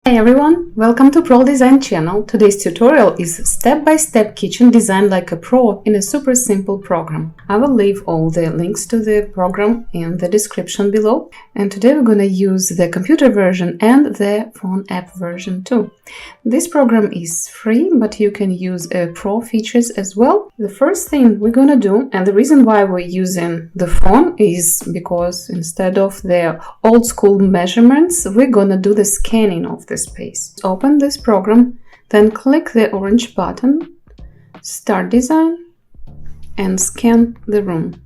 Hi everyone, welcome to Pro Design channel. Today's tutorial is step-by-step kitchen designed like a pro in a super simple program. I will leave all the links to the program in the description below. And today we're gonna use the computer version and the phone app version too. This program is free, but you can use pro features as well. The first thing we're gonna do, and the reason why we're using the phone is because instead of the old school measurements, we're gonna do the scanning of the space. Open this program, then click the orange button, Start Design, and scan the room.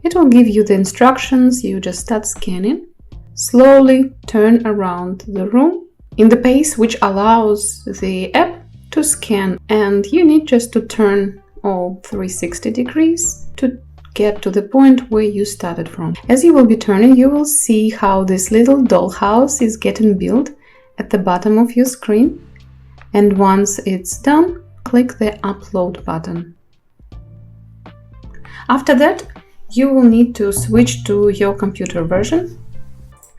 It will give you the instructions. You just start scanning. Slowly turn around the room in the pace which allows the app to scan, and you need just to turn all 360 degrees to get to the point where you started from. As you will be turning, you will see how this little dollhouse is getting built at the bottom of your screen, and once it's done, click the upload button. After that, you will need to switch to your computer version.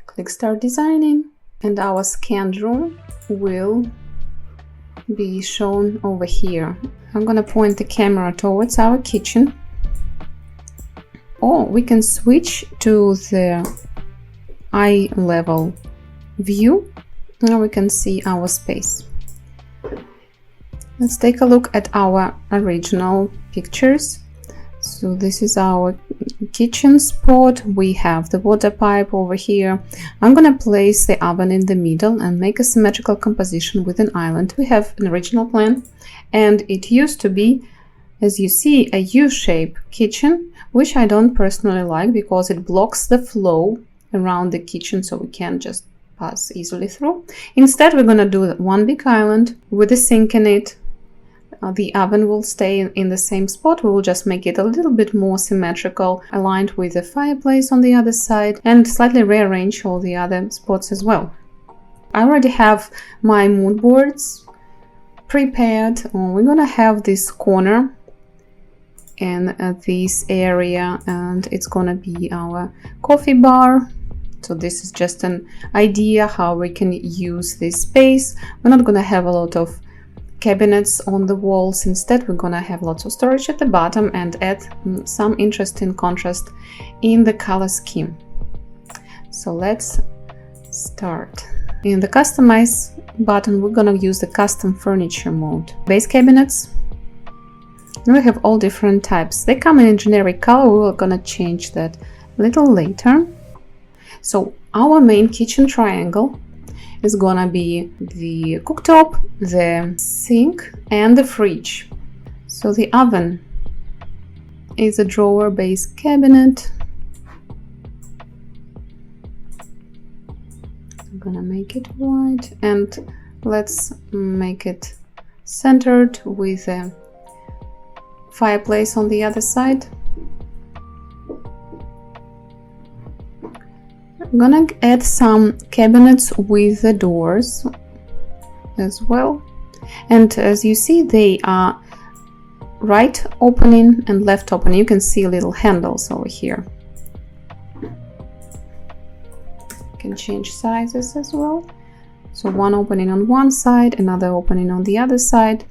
Click Start Designing, and our scanned room will be shown over here. I'm gonna point the camera towards our kitchen, or we can switch to the eye level view. Now we can see our space. Let's take a look at our original pictures. So this is our kitchen spot. We have the water pipe over here. I'm gonna place the oven in the middle and make a symmetrical composition with an island. We have an original plan, and it used to be, as you see, a U-shaped kitchen, which I don't personally like because it blocks the flow around the kitchen, so we can't just pass easily through. Instead, we're going to do one big island with a sink in it. The oven will stay in the same spot. We will just make it a little bit more symmetrical, aligned with the fireplace on the other side, and slightly rearrange all the other spots as well. I already have my mood boards prepared. We're going to have this corner in this area, and it's going to be our coffee bar. So this is just an idea how we can use this space. We're not going to have a lot of cabinets on the walls. Instead, we're going to have lots of storage at the bottom and add some interesting contrast in the color scheme. So let's start. In the Customize button, we're going to use the Custom Furniture mode. Base cabinets. We have all different types. They come in a generic color. We're going to change that a little later. So our main kitchen triangle is gonna be the cooktop, the sink, and the fridge. So the oven is a drawer base cabinet. I'm gonna make it white, and let's make it centered with a fireplace on the other side. I'm gonna add some cabinets with the doors as well, and as you see, they are right opening and left opening. You can see little handles over here. You can change sizes as well. So one opening on one side, another opening on the other side.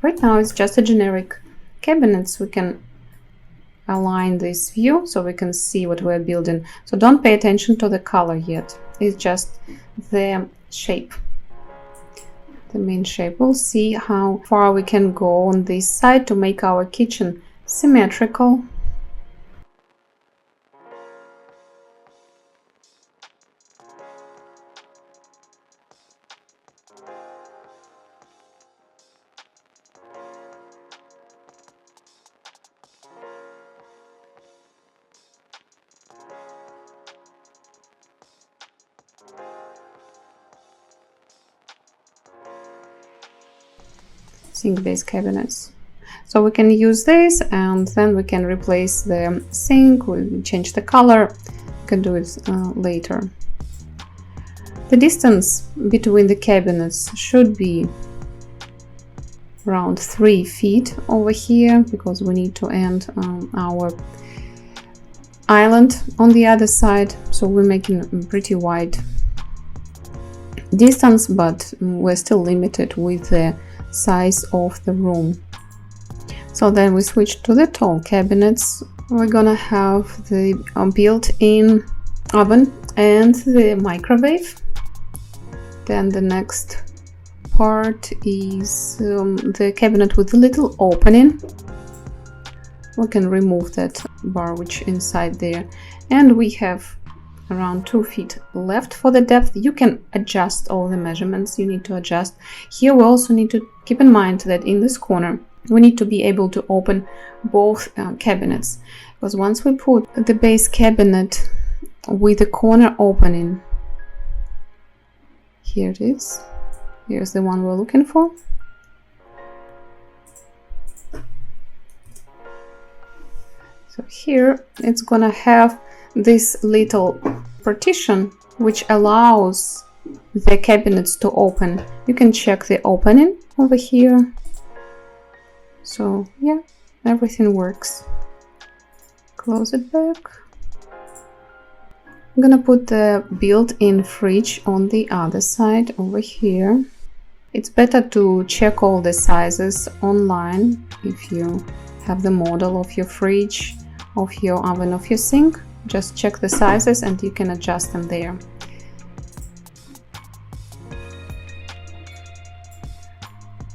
Right now it's just a generic cabinets. We can align this view so we can see what we're building. So don't pay attention to the color yet. It's just the shape, the main shape. We'll see how far we can go on this side to make our kitchen symmetrical. Sink base cabinets. So we can use this, and then we can replace the sink. We'll change the color. We can do it later. The distance between the cabinets should be around 3 feet over here, because we need to end our island on the other side, so we're making a pretty wide distance, but we're still limited with the size of the room. So then we switch to the tall cabinets. We're gonna have the built-in oven and the microwave. Then the next part is the cabinet with a little opening. We can remove that bar which inside there, and we have around 2 feet left for the depth. You can adjust all the measurements you need to adjust. Here we also need to keep in mind that in this corner we need to be able to open both cabinets, because once we put the base cabinet with the corner opening, here it is, here's the one we're looking for. So here it's gonna have this little partition which allows the cabinets to open. You can check the opening over here. So yeah, everything works. Close it back. I'm gonna put the built-in fridge on the other side over here. It's better to check all the sizes online if you have the model of your fridge, of your oven, of your sink. Just check the sizes and you can adjust them there.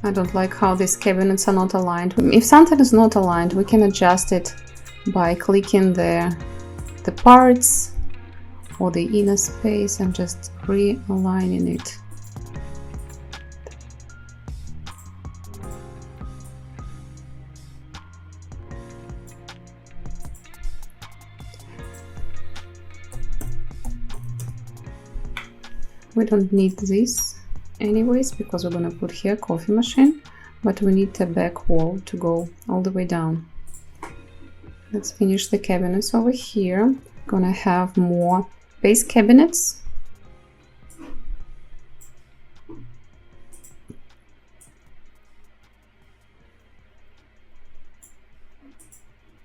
I don't like how these cabinets are not aligned. If something is not aligned, we can adjust it by clicking the parts or the inner space and just realigning it. We don't need this anyways, because we're gonna put here coffee machine, but we need a back wall to go all the way down. Let's finish the cabinets over here. Gonna have more base cabinets.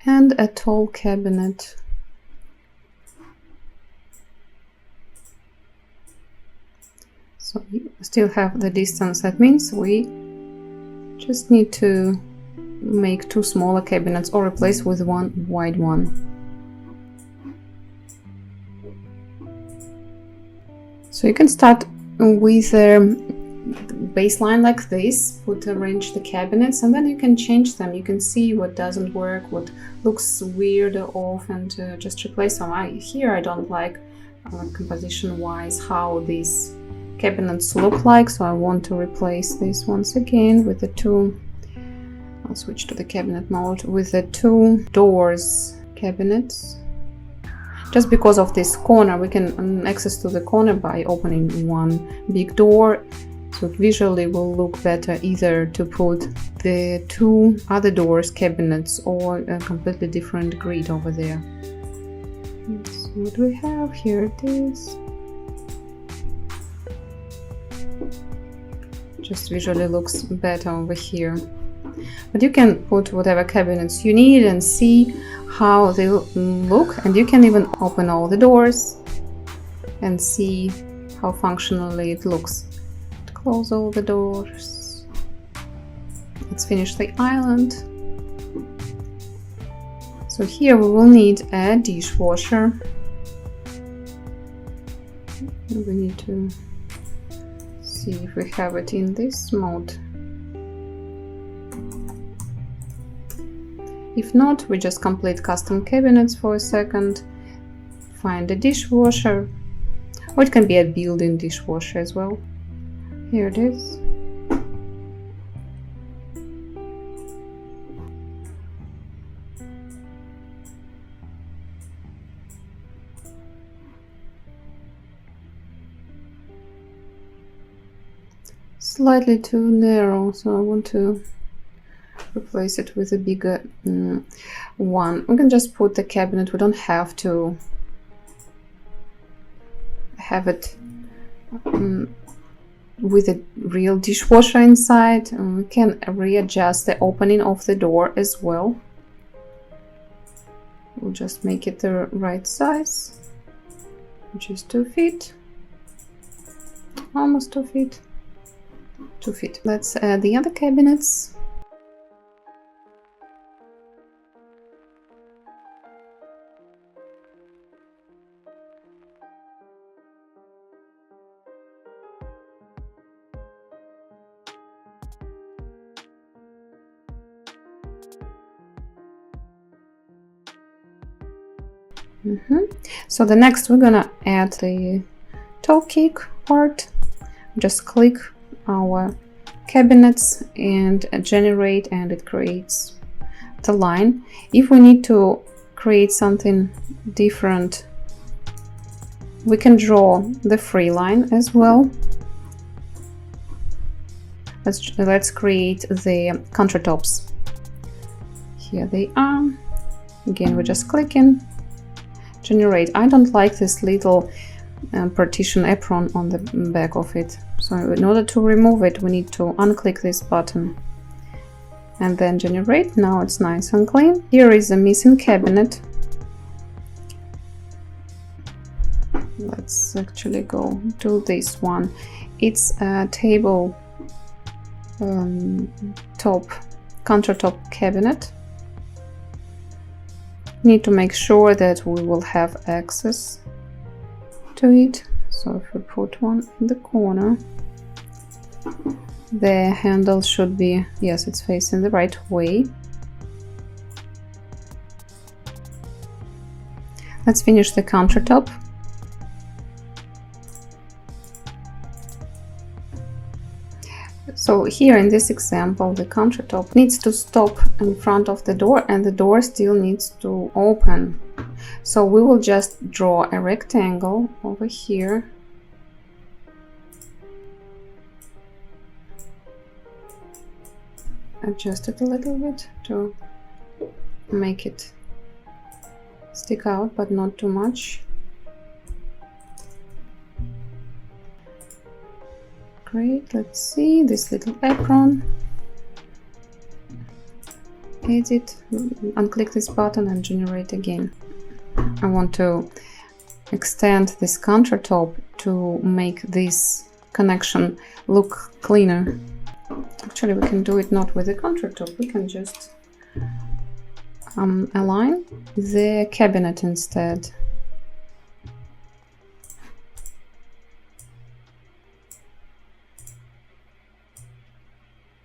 And a tall cabinet. So we still have the distance. That means we just need to make 2 smaller cabinets or replace with 1 wide one. So you can start with a baseline like this, arrange the cabinets, and then you can change them. You can see what doesn't work, what looks weird or off, and just replace them. Here I don't like composition wise how these cabinets look like, so I want to replace this once again with the 2. I'll switch to the cabinet mode with the 2 doors cabinets. Just because of this corner, we can access to the corner by opening 1 big door, so it visually will look better either to put the 2 other doors cabinets or a completely different grid over there. Let's see what we have. Here it is. Just visually looks better over here. But you can put whatever cabinets you need and see how they look, and you can even open all the doors and see how functionally it looks. Close all the doors. Let's finish the island. So here we will need a dishwasher. We need to see if we have it in this mode. If not, we just complete custom cabinets for a second, find a dishwasher, or it can be a built-in dishwasher as well. Here it is. Slightly too narrow, so I want to replace it with a bigger one. We can just put the cabinet. We don't have to have it with a real dishwasher inside. We can readjust the opening of the door as well. We'll just make it the right size, which is 2 feet, almost 2 feet, 2 feet. Let's add the other cabinets. So the next we're gonna add the toe kick part. Just click our cabinets and generate, and it creates the line. If we need to create something different, we can draw the free line as well. Let's create the countertops. Here they are. Again, we're just clicking, generate. I don't like this little partition apron on the back of it. So in order to remove it, we need to unclick this button and then generate. Now it's nice and clean. Here is a missing cabinet. Let's actually go to this one. It's a table countertop cabinet. Need to make sure that we will have access to it. So if we put one in the corner, the handle should be, yes, it's facing the right way. Let's finish the countertop. So here in this example, the countertop needs to stop in front of the door, and the door still needs to open. So we will just draw a rectangle over here. Adjust it a little bit to make it stick out, but not too much. Great, let's see this little apron. Edit, unclick this button and generate again. I want to extend this countertop to make this connection look cleaner. Actually, we can do it not with the countertop, we can just align the cabinet instead.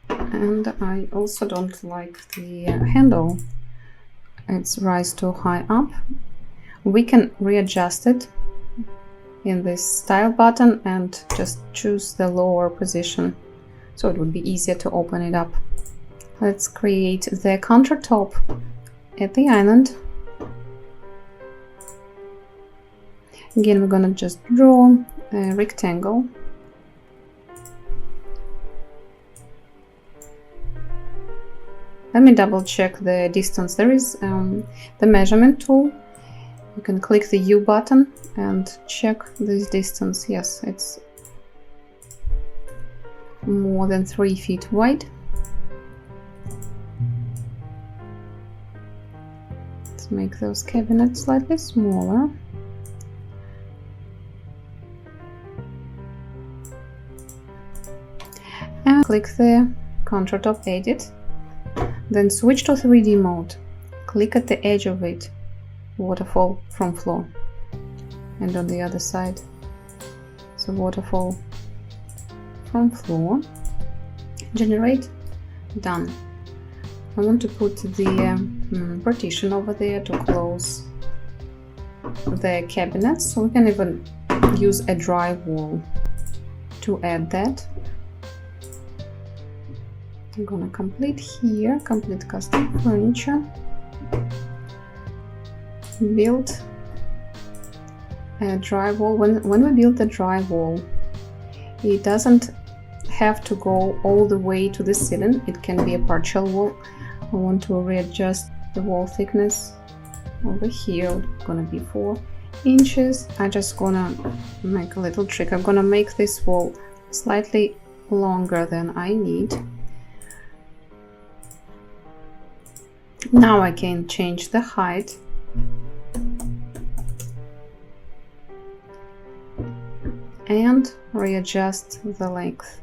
And I also don't like the handle. It's rise too high up. We can readjust it in this style button and just choose the lower position, so it would be easier to open it up. Let's create the countertop at the island. Again, we're gonna just draw a rectangle. Let me double check the distance. There is the measurement tool. You can click the U button and check this distance. Yes, it's more than 3 feet wide. Let's make those cabinets slightly smaller. And click the countertop edit. Then switch to 3D mode. Click at the edge of it, waterfall from floor. And on the other side, so waterfall from floor. Generate, done. I want to put the partition over there to close the cabinets, so we can even use a drywall to add that. I'm gonna complete here, complete custom furniture, build a drywall. When we build the drywall, it doesn't have to go all the way to the ceiling. It can be a partial wall. I want to readjust the wall thickness over here. Gonna be 4 inches. I just gonna make a little trick. I'm gonna make this wall slightly longer than I need. Now I can change the height and readjust the length.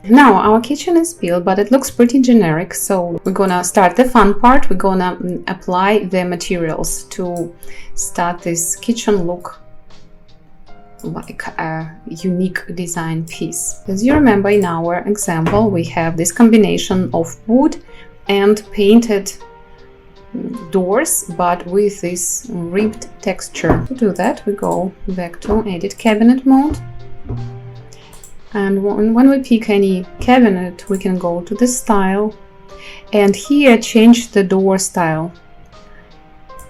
Now our kitchen is built, but it looks pretty generic, so we're gonna start the fun part. We're gonna apply the materials to start this kitchen look like a unique design piece. As you remember, in our example we have this combination of wood and painted doors, but with this ribbed texture. To do that, we go back to edit cabinet mode, and when we pick any cabinet we can go to the style and here change the door style.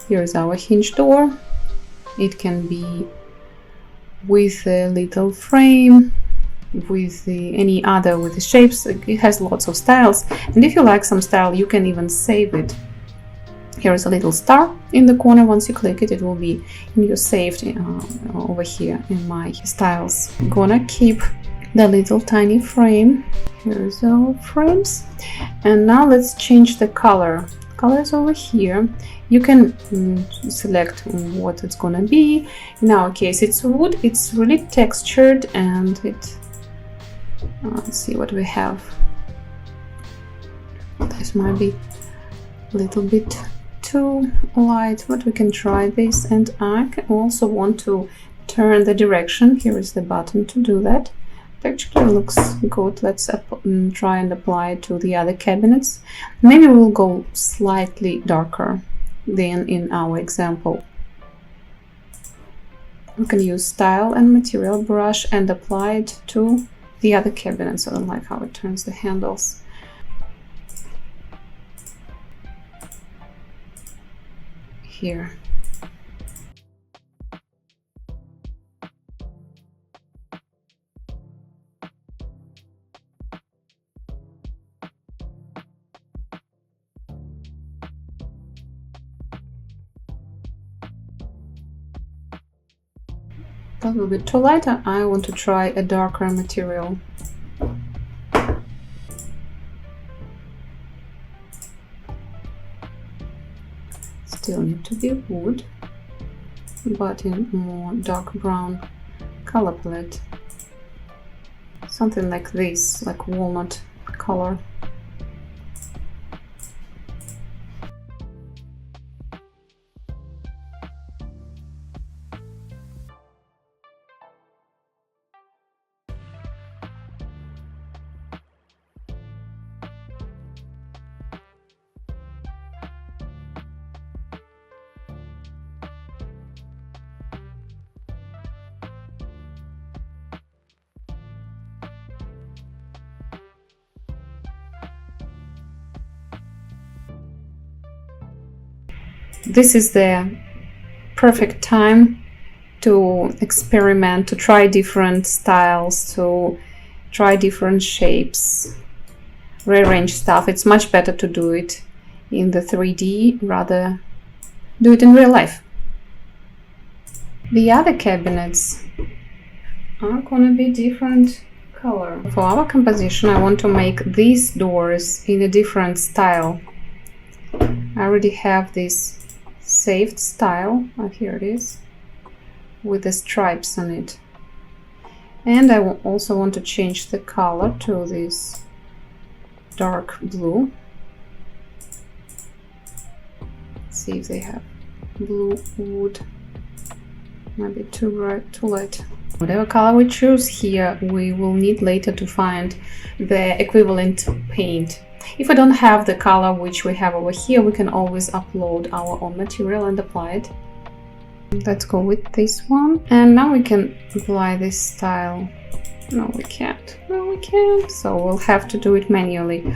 Here's our hinge door. It can be with a little frame, with any other with the shapes. It has lots of styles, and if you like some style you can even save it. Here is a little star in the corner. Once you click it, it will be in your saved over here in my styles. I'm gonna keep the little tiny frame. Here's our frames, and now let's change the color. Colors over here. You can select what it's gonna be. In our case it's wood. It's really textured, and it let's see what we have. This might be a little bit too light, but we can try this. And I also want to turn the direction. Here is the button to do that. It actually looks good. Let's try and apply it to the other cabinets. Maybe we'll go slightly darker than in our example. We can use style and material brush and apply it to the other cabinets. I don't like how it turns the handles. Here. That will be too light. I want to try a darker material. Still need to be wood, but in more dark brown color palette. Something like this, like walnut color. This is the perfect time to experiment, to try different styles, to try different shapes, rearrange stuff. It's much better to do it in the 3D rather do it in real life. The other cabinets are gonna be different color. For our composition, I want to make these doors in a different style. I already have this saved style. Oh, here it is, with the stripes on it. And I also want to change the color to this dark blue. Let's see if they have blue wood. Might be too bright, too light. Whatever color we choose here, we will need later to find the equivalent paint. If we don't have the color which we have over here, we can always upload our own material and apply it. Let's go with this one. And now we can apply this style. No, we can't. No, we can't. So we'll have to do it manually.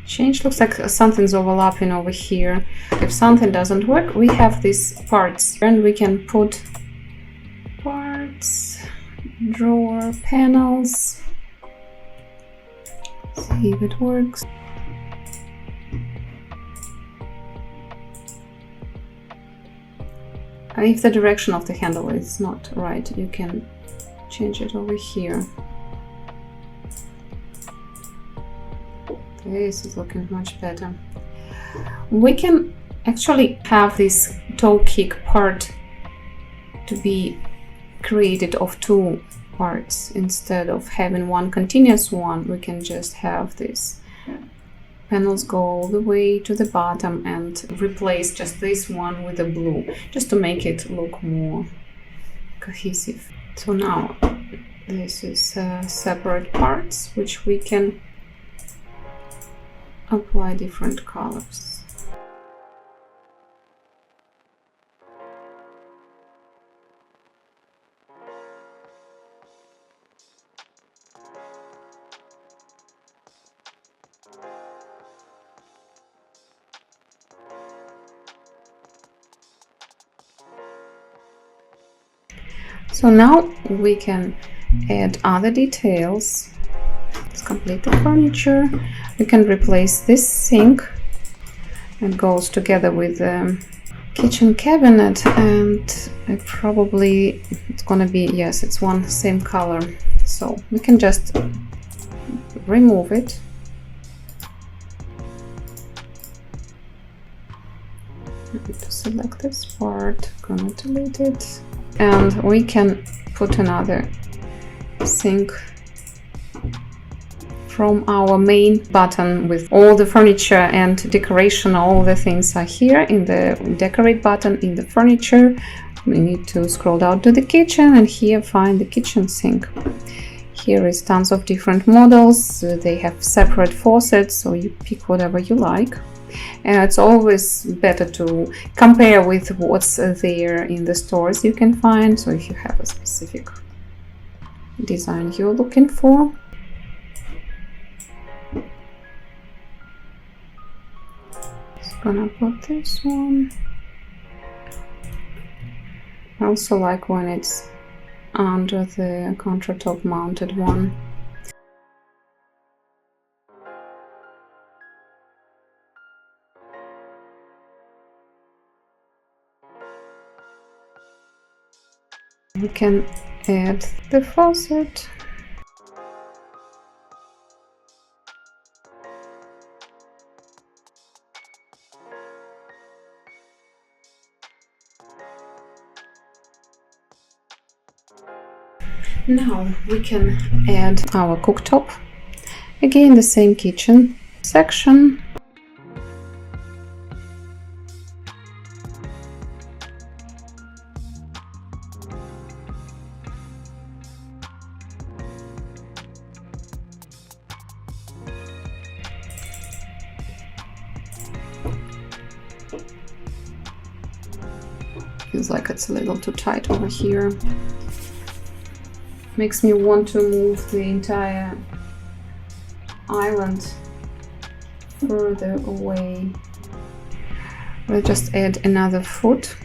Change, looks like something's overlapping over here. If something doesn't work, we have these parts and we can put parts, drawer, panels. See if it works. If the direction of the handle is not right, you can change it over here. This is looking much better. We can actually have this toe kick part to be created of two parts. Instead of having one continuous one, we can just have these panels go all the way to the bottom and replace just this one with the blue, just to make it look more cohesive. So now this is separate parts which we can apply different colors. So now we can add other details. Let's complete the furniture. We can replace this sink. It goes together with the kitchen cabinet, and it probably it's gonna be, yes, it's one same color. So we can just remove it. I need to select this part, gonna delete it. And we can put another sink from our main button with all the furniture and decoration. All the things are here in the decorate button in the furniture. We need to scroll down to the kitchen and here find the kitchen sink. Here is tons of different models. They have separate faucets, so you pick whatever you like. And it's always better to compare with what's there in the stores you can find. So if you have a specific design you're looking for. Just gonna put this one. I also like when it's under the countertop mounted one. We can add the faucet. Now we can add our cooktop. Again, the same kitchen section. Feels like it's a little too tight over here. Makes me want to move the entire island further away. We'll just add another foot.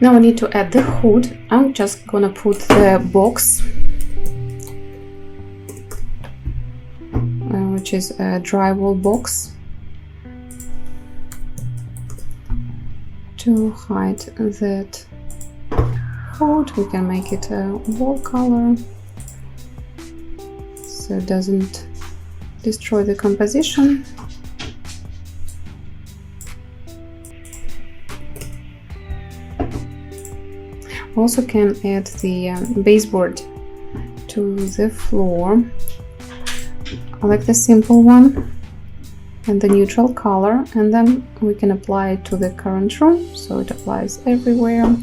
Now I need to add the hood. I'm just gonna put the box, which is a drywall box, to hide that hood. We can make it a wall color so it doesn't destroy the composition. Also can add the baseboard to the floor. I like the simple one and the neutral color, and then we can apply it to the current room so it applies everywhere.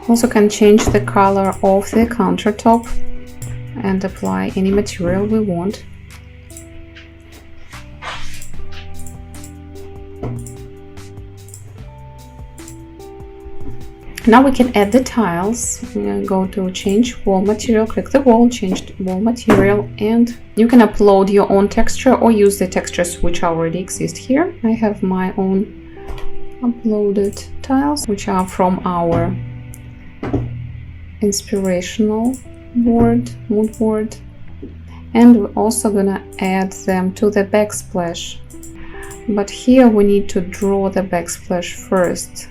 Also can change the color of the countertop and apply any material we want. Now we can add the tiles. Go to change wall material, click the wall, change wall material, and you can upload your own texture or use the textures which already exist here. I have my own uploaded tiles which are from our inspirational board, mood board, and we're also gonna add them to the backsplash. But here we need to draw the backsplash first.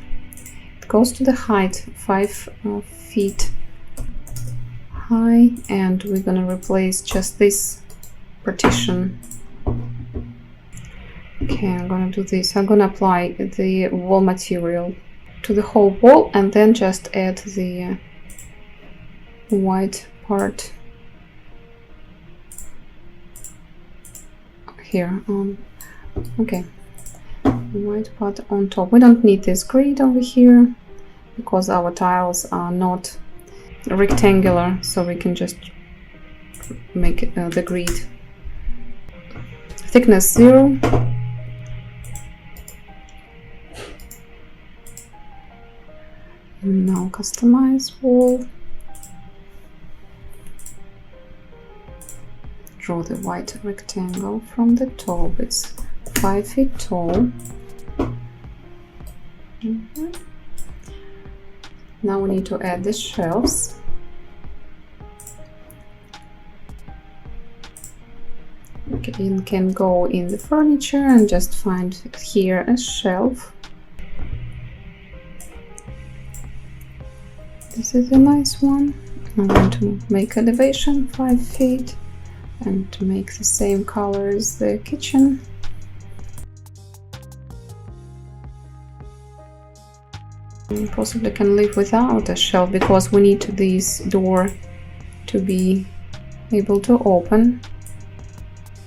Goes to the height 5 feet high, and we're gonna replace just this partition. Okay, I'm gonna do this. I'm gonna apply the wall material to the whole wall and then just add the white part here on. Okay, white part on top. We don't need this grid over here because our tiles are not rectangular, so we can just make it, the grid. Thickness 0. And now customize wall. Draw the white rectangle from the top. It's 5 feet tall. Now we need to add the shelves. You can go in the furniture and just find here a shelf. This is a nice one. I want to make elevation 5 feet and to make the same color as the kitchen. Possibly can live without a shelf because we need this door to be able to open,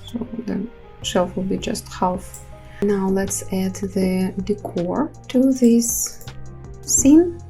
so the shelf will be just half. Now let's add the decor to this scene.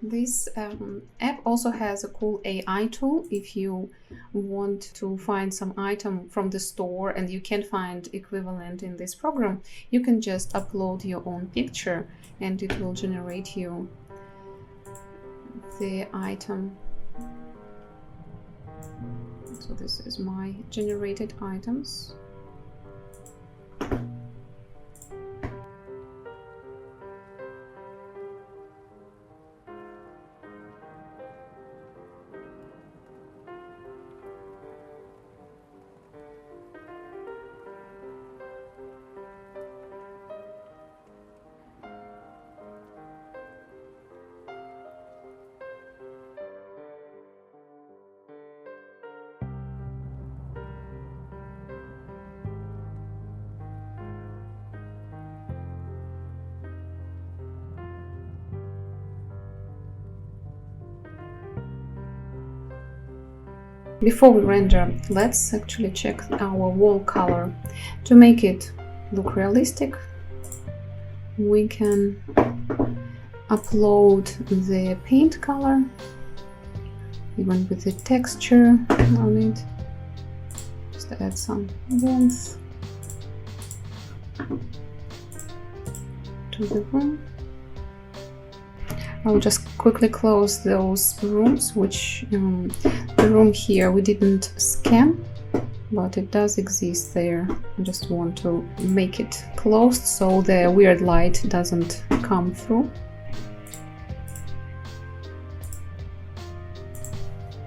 This app also has a cool AI tool. If you want to find some item from the store and you can't find equivalent in this program, you can just upload your own picture and it will generate you the item. So this is my generated items. Before we render, let's actually check our wall color. To make it look realistic, we can upload the paint color, even with the texture on it. Just add some warmth to the room. I'll just quickly close those rooms, which the room here we didn't scan, but it does exist there. I just want to make it closed so the weird light doesn't come through.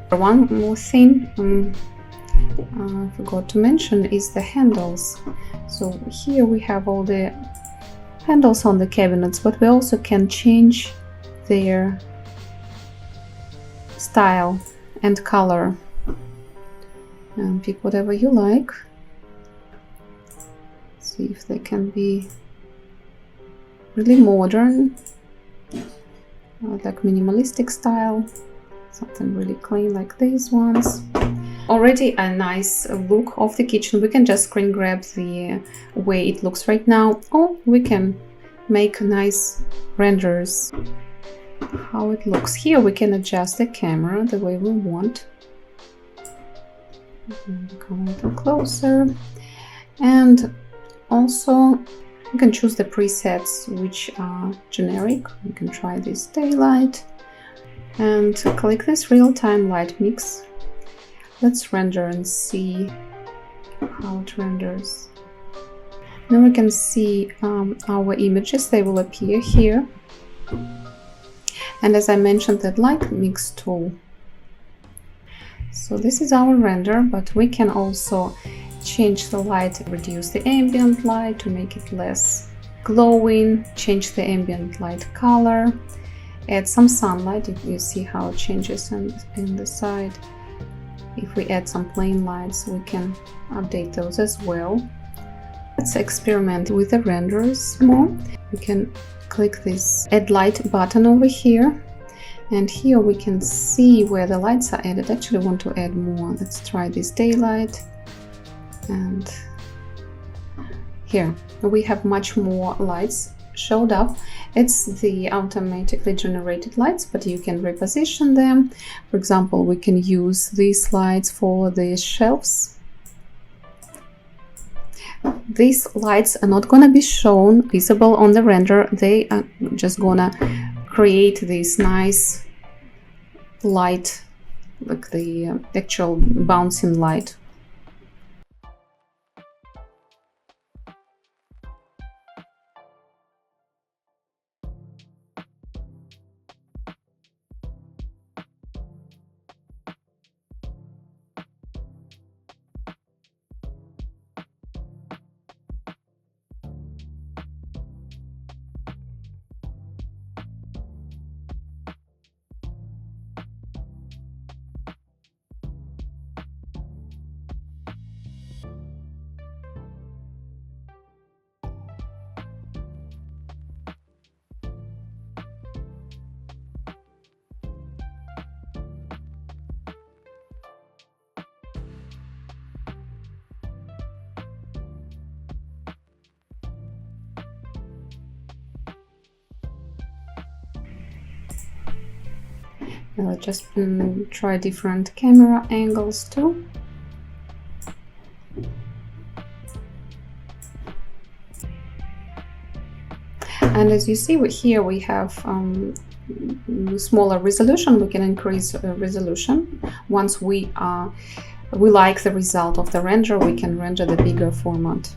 One more thing I forgot to mention is the handles. So here we have all the handles on the cabinets, but we also can change their style and color, and pick whatever you like. See if they can be really modern, like minimalistic style, something really clean like these ones. Already a nice look of the kitchen. We can just screen grab the way it looks right now, or we can make nice renders how it looks. Here we can adjust the camera the way we want. Come a little closer, and also you can choose the presets which are generic. You can try this daylight and click this real-time LightMix. Let's render and see how it renders. Now we can see our images. They will appear here. And as I mentioned, that LightMix tool. So this is our render, but we can also change the light, reduce the ambient light to make it less glowing, change the ambient light color, add some sunlight. If you see how it changes in the side. If we add some plain lights, we can update those as well. Let's experiment with the renders more. We can click this add light button over here, and here we can see where the lights are added. I actually want to add more. Let's try this daylight, and here we have much more lights showed up. It's the automatically generated lights, but you can reposition them. For example, we can use these lights for the shelves. These lights are not going to be shown visible on the render. They are just gonna create this nice light, like the actual bouncing light. I'll just try different camera angles too. And as you see here we have smaller resolution. We can increase resolution. Once we like the result of the render, we can render the bigger format.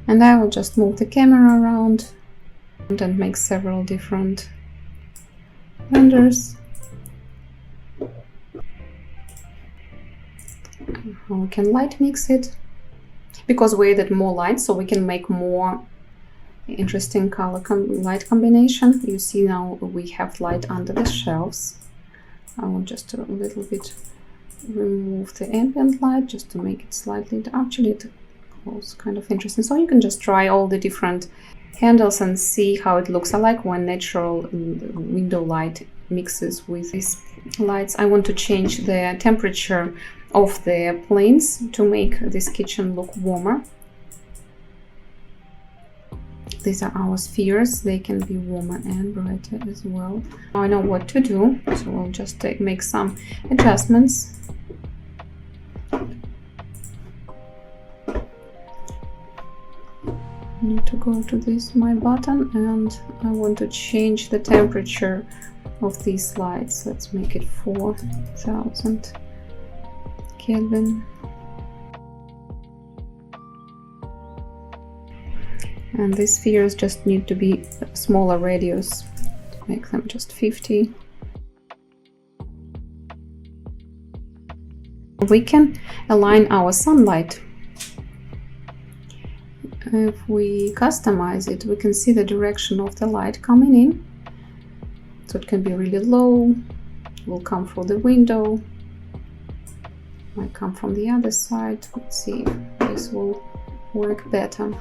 And I will just move the camera around and make several different renders. We can light mix it because we added more light, so we can make more interesting color light combination. You see now we have light under the shelves. I will just a little bit remove the ambient light just to make it slightly, actually it was kind of interesting. So you can just try all the different handles and see how it looks. I like when natural window light mixes with these lights. I want to change the temperature of the planes to make this kitchen look warmer. These are our spheres. They can be warmer and brighter as well. Now I know what to do, so I'll just make some adjustments. I need to go to this my button, and I want to change the temperature of these lights. Let's make it 4000 Kelvin. And these spheres just need to be smaller radius. Make them just 50. We can align our sunlight. If we customize it, we can see the direction of the light coming in. So it can be really low, will come through the window, might come from the other side. Let's see if this will work better.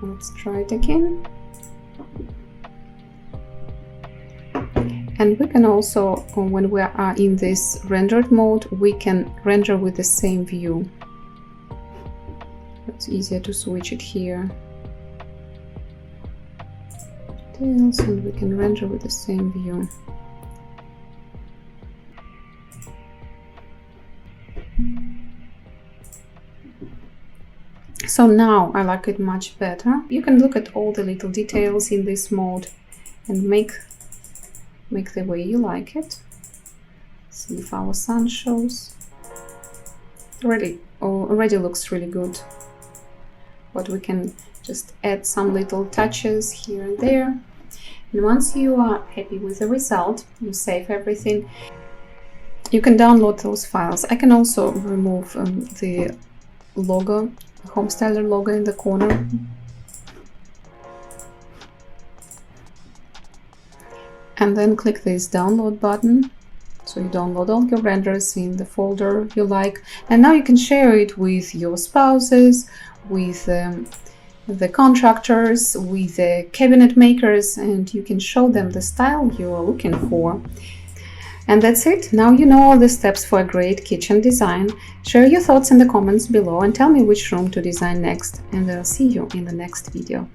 Let's try it again. And we can also, when we are in this rendered mode, we can render with the same view. It's easier to switch it here. Details, and we can render with the same view. So now I like it much better. You can look at all the little details in this mode and make the way you like it. See if our sun shows. Already looks really good. But we can just add some little touches here and there. And once you are happy with the result, you save everything. You can download those files. I can also remove the logo, HomeStyler logo in the corner. And then click this download button. So you download all your renders in the folder you like. And now you can share it with your spouses, with the contractors, with the cabinet makers, and you can show them the style you are looking for. And that's it. Now you know all the steps for a great kitchen design. Share your thoughts in the comments below and tell me which room to design next, and I'll see you in the next video.